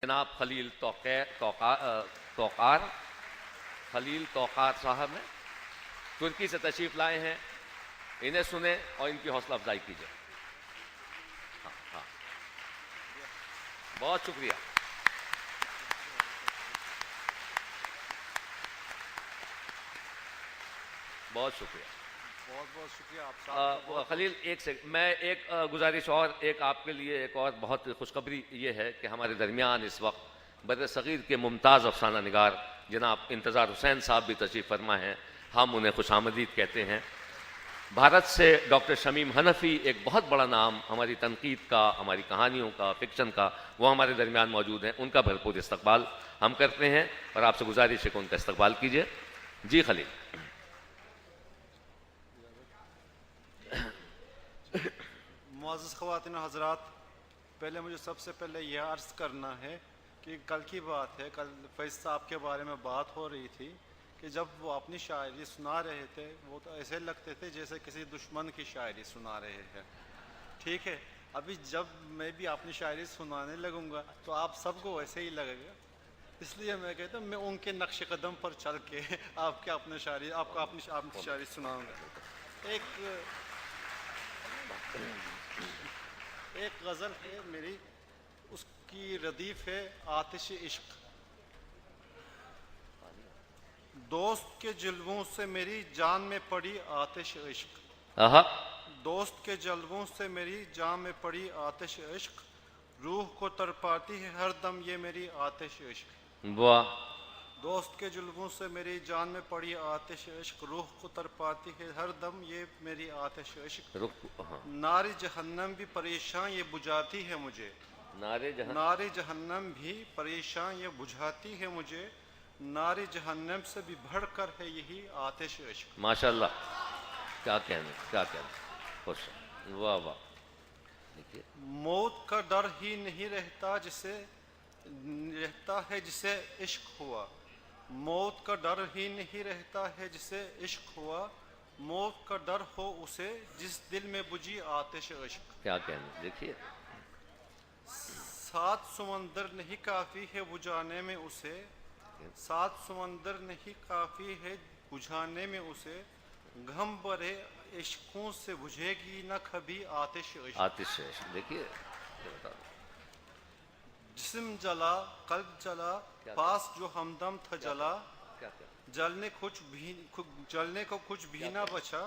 जनाब तौकार खलील तौकार साहब हैं, तुर्की से तशरीफ लाए हैं। इन्हें सुने और इनकी हौसला अफजाई कीजिए। हाँ हाँ, बहुत शुक्रिया। बहुत शुक्रिया, बहुत बहुत शुक्रिया आप साहब। खलील एक सेकंड, मैं एक गुजारिश और एक आपके लिए एक और बहुत खुशखबरी ये है कि हमारे दरमियान इस वक्त बर सग़ीर के मुमताज़ अफसाना निगार जनाब इंतज़ार हुसैन साहब भी तशरीफ़ फरमा हैं। हम उन्हें खुशामदीद कहते हैं। भारत से डॉक्टर शमीम हनफी, एक बहुत बड़ा नाम हमारी तनकीद का, हमारी कहानियों का, फिक्शन का, वो हमारे दरमियान मौजूद हैं। उनका भरपूर इस्तकबाल हम करते हैं और आपसे गुजारिश है कि उनका इस्तकबाल कीजिए। जी खलील। मुअज़्ज़ज़ ख़वातीन हज़रात, पहले मुझे सबसे पहले यह अर्ज़ करना है कि कल की बात है, कल फैज़ साहब के बारे में बात हो रही थी कि जब वो अपनी शायरी सुना रहे थे वो तो ऐसे लगते थे जैसे किसी दुश्मन की शायरी सुना रहे हैं। ठीक है, अभी जब मैं भी अपनी शायरी सुनाने लगूंगा तो आप सबको वैसे ही लगेगा, इसलिए मैं कहता हूँ मैं उनके नक्श कदम पर चल के आपको अपनी शायरी सुनाऊँगा। एक गज़ल है मेरी, उसकी रदीफ़ है आतिश इश्क। दोस्त के जलवों से मेरी जान में पड़ी आतिश इश्क, दोस्त के जलवों से मेरी जान में पड़ी आतिश इश्क, रूह को तरपाती है हर दम ये मेरी आतिश इश्क। वाह। दोस्त के जुल्मों से मेरी जान में पड़ी आतिश इश्क, रूह को तरपाती है हर दम ये मेरी आतिश इश्क। नारे जहन्नम भी परेशान ये बुझाती है मुझे, नारे जहन्नम भी परेशान ये बुझाती है मुझे, नारे जहन्नम से भी बढ़कर है यही आतिश इश्क। माशाल्लाह, क्या कहने, क्या कहने, खुश। वाह वाह। देखिए, मौत का डर ही नहीं रहता जिसे रहता है जिसे इश्क हुआ, मौत का डर ही नहीं रहता है जिसे इश्क हुआ, मौत का डर हो उसे जिस दिल में बुझी आतिश इश्क। क्या कहने, देखिए। सात समंदर नहीं काफ़ी है बुझाने में उसे, सात समंदर नहीं काफ़ी है बुझाने में उसे, गम भरे इश्कों से बुझेगी न कभी आतिश इश्क। आतिश इश्क, देखिए। जिस्म जला कल्ब जला पास जो हमदम था जला, जलने को कुछ भी ना बचा,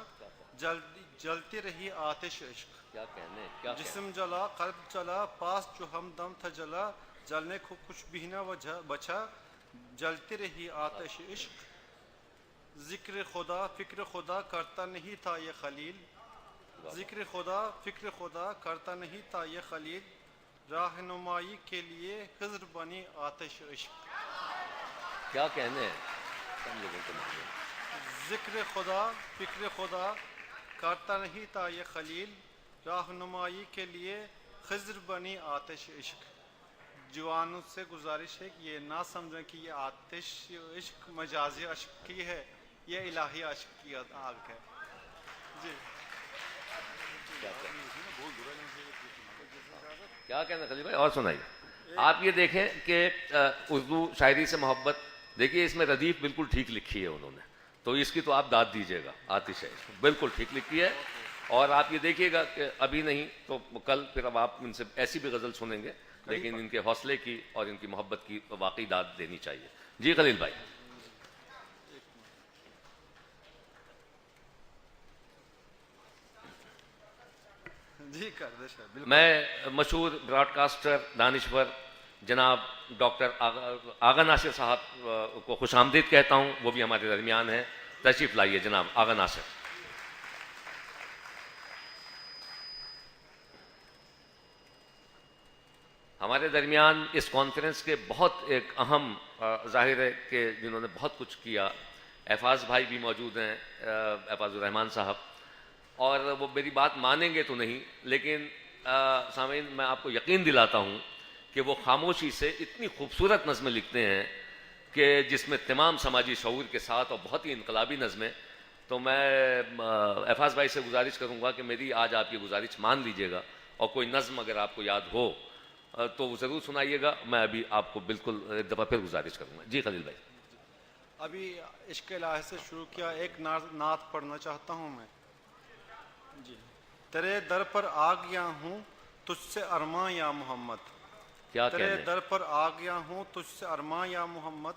जलती रही आतिश इश्क। क्या कहने, क्या जिस्म जला कल्ब जला पास जो हमदम था जला, जलने को कुछ भी ना बचा, जलती रही आतिश इश्क। जिक्र खुदा फिक्र खुदा करता नहीं था ये खलील, जिक्र खुदा फिक्र खुदा करता नहीं था ये खलील, राहनुमाई के लिए खिज़्र बनी आतिश इश्क। क्या कहने, जिक्र खुदा फिक्र खुदा करता नहीं था ये खलील, राहनुमाई के लिए खिज़्र बनी आतिश इश्क। जवानों से गुजारिश है कि ये ना समझें कि ये आतिश इश्क मजाजी अश्क की है, ये इलाही अश्क की आग है। जी क्या कहना खलील भाई, और सुनाइए। आप ये देखें कि उर्दू शायरी से मोहब्बत, देखिए इसमें रदीफ बिल्कुल ठीक लिखी है उन्होंने, तो इसकी तो आप दाद दीजिएगा। आतिश है बिल्कुल ठीक लिखी है, और आप ये देखिएगा कि अभी नहीं तो कल फिर अब आप इनसे ऐसी भी गज़ल सुनेंगे, लेकिन इनके हौसले की और इनकी मोहब्बत की वाकई दाद देनी चाहिए। जी खलील भाई। जी मैं मशहूर ब्रॉडकास्टर दानिश्वर जनाब डॉक्टर आगा नासिर साहब को खुशामदीद कहता हूँ, वो भी हमारे दरमियान हैं। तशरीफ़ लाइए जनाब आगा नासिर। हमारे दरमियान इस कॉन्फ्रेंस के बहुत एक अहम ज़ाहिर है कि जिन्होंने बहुत कुछ किया, एफाज भाई भी मौजूद हैं, एफाजुर्रहमान साहब, और वो मेरी बात मानेंगे तो नहीं, लेकिन सामीन मैं आपको यकीन दिलाता हूँ कि वो खामोशी से इतनी खूबसूरत नज़में लिखते हैं कि जिसमें तमाम समाजी शऊर के साथ और बहुत ही इनकलाबी नज़में। तो मैं एफाज भाई से गुजारिश करूँगा कि मेरी आज आप ये गुजारिश मान लीजिएगा, और कोई नज़म अगर आपको याद हो तो वो ज़रूर सुनाइएगा। मैं अभी आपको बिल्कुल एक दफ़ा फिर गुजारिश करूँगा। जी खलील भाई। अभी इश्क़ इलाही से शुरू किया, एक नात पढ़ना चाहता हूँ मैं जी। तेरे दर पर आ गया हूँ तुझसे अरमां या मोहम्मद, क्या तेरे कहने, दर पर आ गया हूँ तुझसे अरमां या मोहम्मद,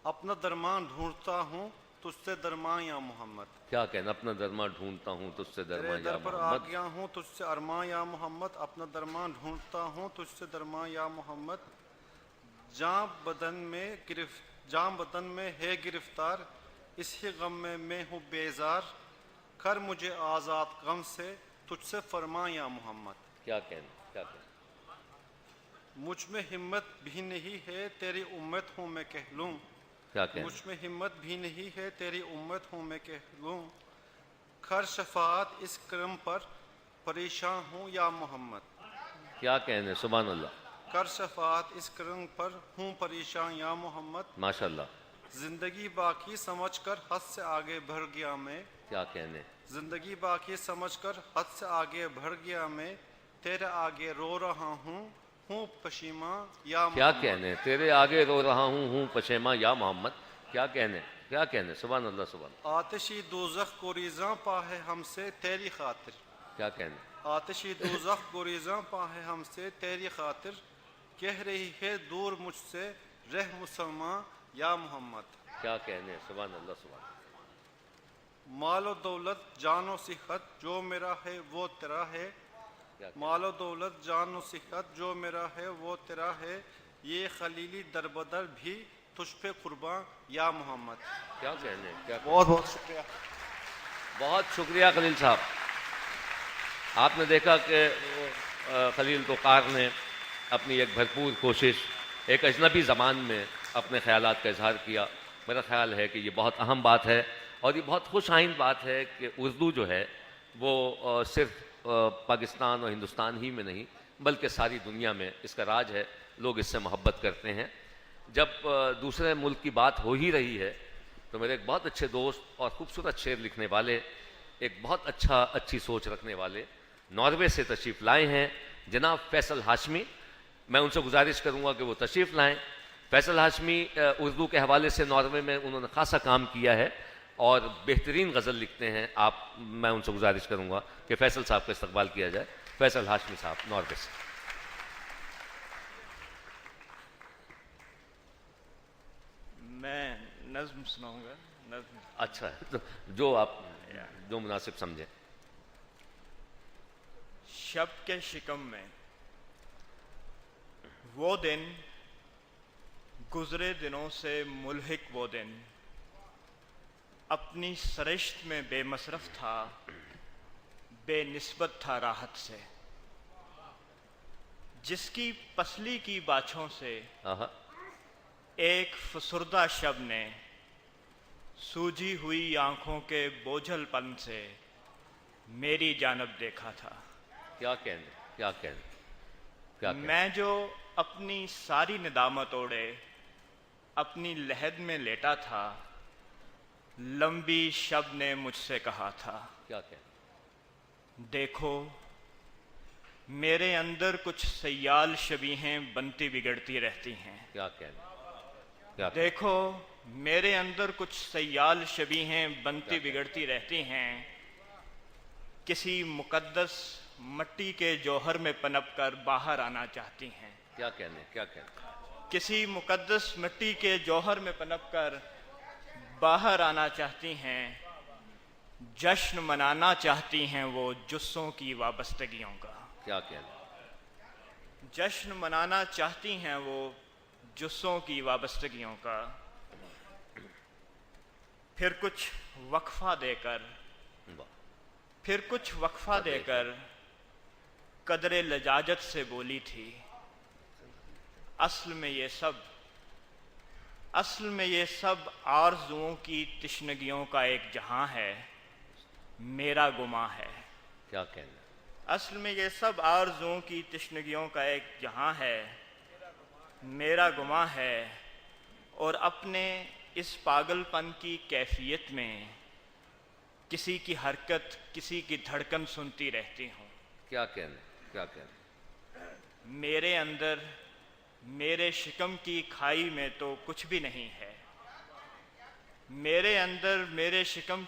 अपना दरमान ढूंढता हूँ तुझसे दरमां या मोहम्मद। क्या कहना, अपना दरमा ढूंढता हूँ तुझसे दरमा तेरे दर या पर आ मोहम्मद। गया हूँ तुझसे अरमां या मोहम्मद, अपना दरमान ढूंढता हूँ तुझसे दरमां या मोहम्मद। जाम बदन में है गिरफ्तार, इसी गम में मैं हूँ बेजार, कर मुझे आज़ाद गम से तुझसे फरमा या मोहम्मद। क्या कहना, क्या कहना, मुझ में हिम्मत भी नहीं है तेरी उम्मत हूँ मैं कह लूँ, क्या कहना, मुझ में हिम्मत भी नहीं है तेरी उम्मत हूँ मैं कह लूँ, खर शफात इस करम पर परेशान हूँ या मोहम्मद। क्या कहने, सुभान अल्लाह, कर शफात इस करम पर हूँ परेशान या मोहम्मद। माशाल्लाह। जिंदगी बाकी समझकर हद से आगे बढ़ गया मैं, क्या कहने, जिंदगी बाकी समझकर हद से आगे बढ़ गया मैं, तेरे आगे रो रहा हूँ पशीमा या क्या मोहम्मद। कहने, तेरे आगे रो रहा हूँ पशेमा या मोहम्मद। क्या कहने, क्या कहने, सुभान अल्लाह, सुभान। आतिशी दोज़ख को रिज़ा पा है हमसे तेरी खातिर, क्या कहने, आतिशी दोज़ख को रिज़ा पा है हमसे तेरी खातिर, कह रही है दूर मुझसे रह मुसलमान या मोहम्मद। क्या कहने, सुभान अल्लाह, सुभान। मालो दौलत जानो सिहत जो मेरा है वो तेरा है, क्या कहने, मालो दौलत जानो सिहत जो मेरा है वो तेरा है, ये खलीली दरबदर भी तुझ पे कुर्बान या मोहम्मद। क्या कहने, क्या कहने। बहुत बहुत शुक्रिया। बहुत शुक्रिया खलील साहब। आपने देखा कि खलील तोकार ने अपनी एक भरपूर कोशिश एक अजनबी ज़बान में अपने ख़यालात का इजहार किया। मेरा ख़्याल है कि ये बहुत अहम बात है और ये बहुत खुश आइन बात है कि उर्दू जो है वो सिर्फ़ पाकिस्तान और हिंदुस्तान ही में नहीं बल्कि सारी दुनिया में इसका राज है। लोग इससे मोहब्बत करते हैं। जब दूसरे मुल्क की बात हो ही रही है तो मेरे एक बहुत अच्छे दोस्त और ख़ूबसूरत शेर लिखने वाले, एक बहुत अच्छी सोच रखने वाले नॉर्वे से तशरीफ़ लाए हैं जनाब फैसल हाशमी। मैं उनसे गुजारिश करूंगा कि वो तशरीफ़ लाएं। फैसल हाशमी उर्दू के हवाले से नॉर्वे में उन्होंने खासा काम किया है और बेहतरीन गज़ल लिखते हैं। मैं उनसे गुजारिश करूंगा कि फैसल साहब का इस्तकबाल किया जाए। फैसल हाशमी साहब नॉर्वे से। मैं नज़्म सुनाऊंगा। नज़्म अच्छा है, तो जो मुनासिब समझें। शब के शिकम में वो दिन, गुजरे दिनों से मुल्हिक वो दिन, अपनी सरिश्त में बेमसरफ था, बेनिस्बत था राहत से, जिसकी पसली की बाछों से आहा, एक फसुर्दा शब ने सूजी हुई आंखों के बोझलपन से मेरी जानब देखा था। क्या कहने, क्या कहने, क्या कहने। मैं जो अपनी सारी निदामत ओढ़े अपनी लहद में लेटा था, लंबी शब ने मुझसे कहा था, क्या कहने, देखो मेरे अंदर कुछ सयाल शबीहें बनती बिगड़ती रहती हैं। क्या कहने, क्या कहने। देखो मेरे अंदर कुछ सयाल शबीहें बनती बिगड़ती रहती हैं, किसी मुकद्दस मट्टी के जौहर में पनप कर बाहर आना चाहती हैं। क्या कहने, क्या कहने। किसी मुकद्दस मिट्टी के जौहर में पनप कर बाहर आना चाहती हैं, जश्न मनाना चाहती हैं वो जुस्सों की वाबस्तगियों का। क्या कहने, जश्न मनाना चाहती हैं वो जुस्सों की वाबस्तगियों का। फिर कुछ वक्फा देकर, वाह, फिर कुछ वक्फा देकर कदरे लजाजत से बोली थी, असल में ये सब आरज़ुओं की तिश्नगियों का एक जहां है, मेरा गुमा है। क्या कहने, असल में ये सब आरज़ुओं की तिश्नगियों का एक जहां है, मेरा गुमा है। और अपने इस पागलपन की कैफियत में किसी की हरकत, किसी की धड़कन सुनती रहती हूँ। क्या कहने, क्या कहने। मेरे अंदर मेरे शिकम की खाई में तो कुछ भी नहीं है। मेरे अंदर मेरे शिकम